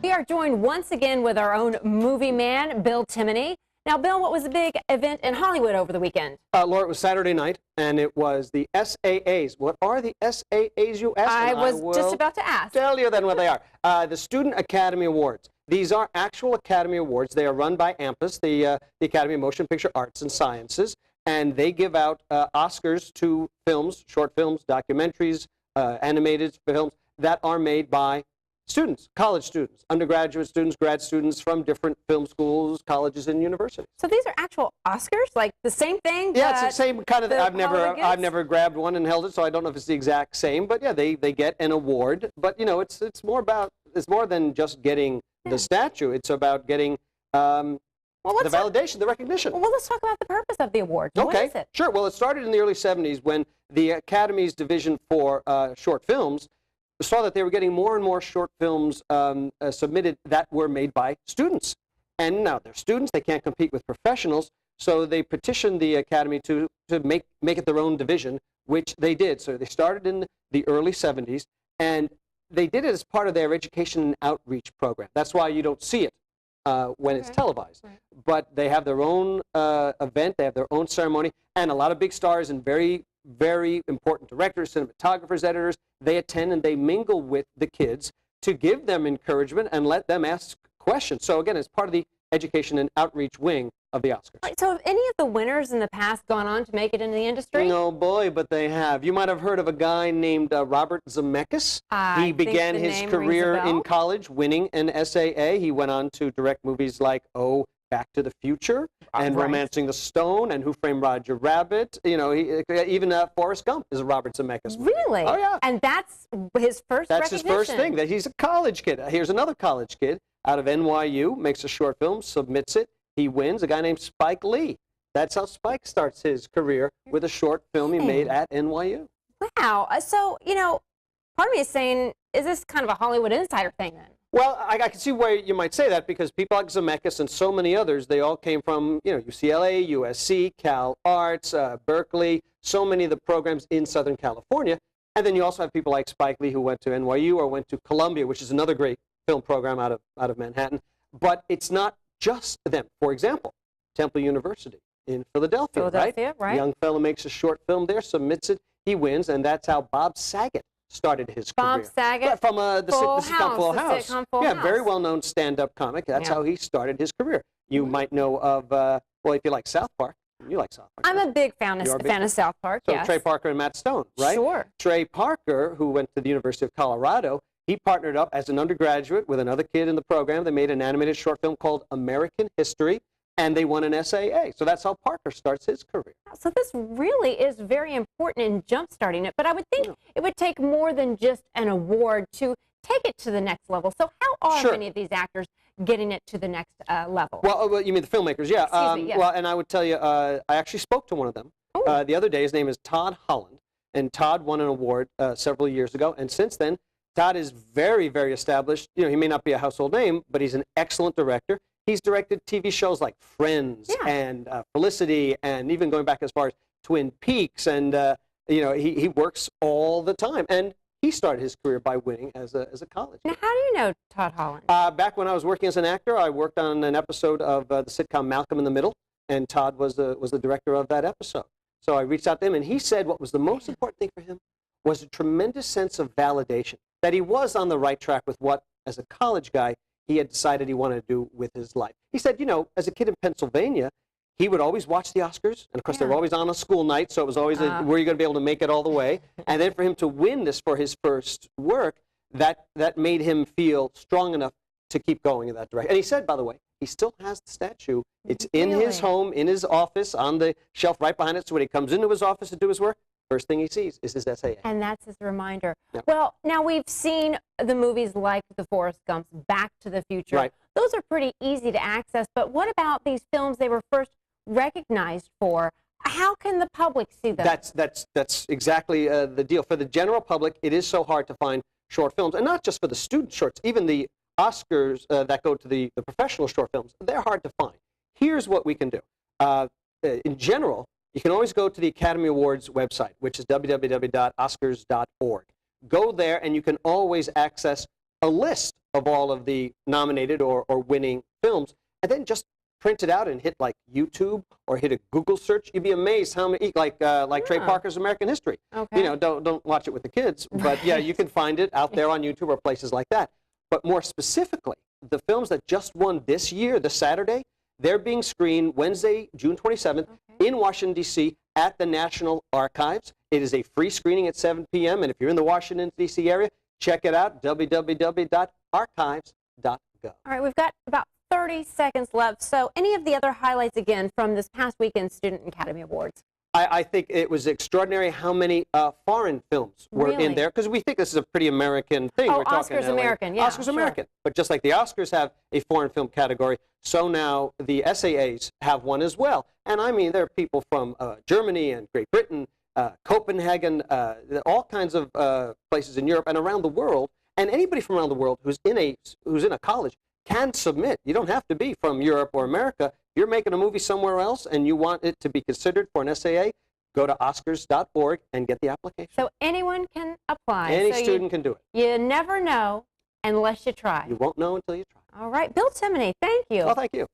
We are joined once again with our own movie man, Bill Timoney. Now, Bill, what was the big event in Hollywood over the weekend? Laura, it was Saturday night, and it was the SAAs. What are the SAAs, you asked? I was just about to ask. Tell you then what they are. The Student Academy Awards. These are actual Academy Awards. They are run by AMPAS, the Academy of Motion Picture Arts and Sciences, and they give out Oscars to films, short films, documentaries, animated films that are made by students, college students, undergraduate students, grad students from different film schools, colleges, and universities. So these are actual Oscars, like the same thing? Yeah, it's the same kind of thing. I've never grabbed one and held it, so I don't know if it's the exact same. But yeah, they get an award. But you know, it's more than just getting the statue. It's about getting the validation, the recognition. Well, let's talk about the purpose of the award. Okay, what is it? Sure. Well, it started in the early '70s when the Academy's division for short films saw that they were getting more and more short films submitted that were made by students. And now they're students, they can't compete with professionals, so they petitioned the Academy to make it their own division, which they did. So they started in the early '70s, and they did it as part of their education and outreach program. That's why you don't see it when it's televised. Right. But they have their own event, they have their own ceremony, and a lot of big stars and very important directors, cinematographers, editors, they attend and they mingle with the kids to give them encouragement and let them ask questions. So again, it's part of the education and outreach wing of the Oscars. Right, so have any of the winners in the past gone on to make it in the industry? No, boy, but they have. You might have heard of a guy named Robert Zemeckis. He began his career in college winning an SAA. He went on to direct movies like Back to the Future and Romancing the Stone and Who Framed Roger Rabbit. You know, even Forrest Gump is a Robert Zemeckis movie. Really? Oh, yeah. And that's his first That's his first thing, that he's a college kid. Here's another college kid out of NYU, makes a short film, submits it. He wins, a guy named Spike Lee. That's how Spike starts his career, with a short film he made at NYU. Wow. So, you know, part of me is saying, is this kind of a Hollywood insider thing then? Well, I can see why you might say that, because people like Zemeckis and so many others, they all came from, you know, UCLA, USC, Cal Arts, Berkeley, so many of the programs in Southern California. And then you also have people like Spike Lee who went to NYU or went to Columbia, which is another great film program out of Manhattan. But it's not just them. For example, Temple University in Philadelphia, right? A young fellow makes a short film there, submits it, he wins, and that's how Bob Saget started his career. Bob Saget? From the sitcom Full House. Yeah, very well-known stand-up comic. That's how he started his career. You might know of, well, if you like South Park, you like South Park. I'm a big fan of South Park, so Trey Parker and Matt Stone, right? Sure. Trey Parker, who went to the University of Colorado, he partnered up as an undergraduate with another kid in the program. They made an animated short film called American History, and they won an SAA. So that's how Parker starts his career. So this really is very important in jump-starting it, but I would think it would take more than just an award to take it to the next level. So how are many of these actors getting it to the next level? Well, you mean the filmmakers? Yeah. Excuse me, yes. Well, and I would tell you, I actually spoke to one of them the other day. His name is Todd Holland, and Todd won an award several years ago, and since then, Todd is very established. You know, he may not be a household name, but he's an excellent director. He's directed TV shows like Friends and Felicity, and even going back as far as Twin Peaks. And you know, he works all the time. And he started his career by winning as a college kid. Now, how do you know Todd Holland? Back when I was working as an actor, I worked on an episode of the sitcom Malcolm in the Middle, and Todd was the director of that episode. So I reached out to him, and he said what was the most important thing for him was a tremendous sense of validation, that he was on the right track with what, as a college guy, he had decided he wanted to do with his life. He said, you know, as a kid in Pennsylvania, he would always watch the Oscars, and of course they were always on a school night, so it was always, were you going to be able to make it all the way? And then for him to win this for his first work, that made him feel strong enough to keep going in that direction. And he said, by the way, he still has the statue. It's in his home, in his office, on the shelf right behind it, so when he comes into his office to do his work, first thing he sees is his SAA. And that's his reminder. Yep. Well, now we've seen the movies like the Forrest Gumps, Back to the Future. Right. Those are pretty easy to access, but what about these films they were first recognized for? How can the public see them? That's exactly the deal. For the general public, it is so hard to find short films, and not just for the student shorts, even the Oscars that go to the professional short films, they're hard to find. Here's what we can do. In general, you can always go to the Academy Awards website, which is www.oscars.org. Go there, and you can always access a list of all of the nominated or winning films, and then just print it out and hit like YouTube or hit a Google search. You'd be amazed how many, like Trey Parker's American History. Okay. You know, don't watch it with the kids, but yeah, you can find it out there on YouTube or places like that. But more specifically, the films that just won this year, this Saturday, they're being screened Wednesday, June 27th in Washington, D.C. at the National Archives. It is a free screening at 7 p.m. And if you're in the Washington, D.C. area, check it out, www.archives.gov. All right, we've got about 30 seconds left. So any of the other highlights, again, from this past weekend's Student Academy Awards? I think it was extraordinary how many foreign films were in there, because we think this is a pretty American thing. Oh, we're talking Oscars American, yeah. Oscars American. But just like the Oscars have a foreign film category, so now the SAAs have one as well. And I mean, there are people from Germany and Great Britain, Copenhagen, all kinds of places in Europe and around the world. And anybody from around the world who's in a college can submit. You don't have to be from Europe or America. If you're making a movie somewhere else and you want it to be considered for an SAA, go to oscars.org and get the application. So anyone can apply. Any student can do it. You never know unless you try. You won't know until you try. All right. Bill Timoney, thank you. Well, thank you.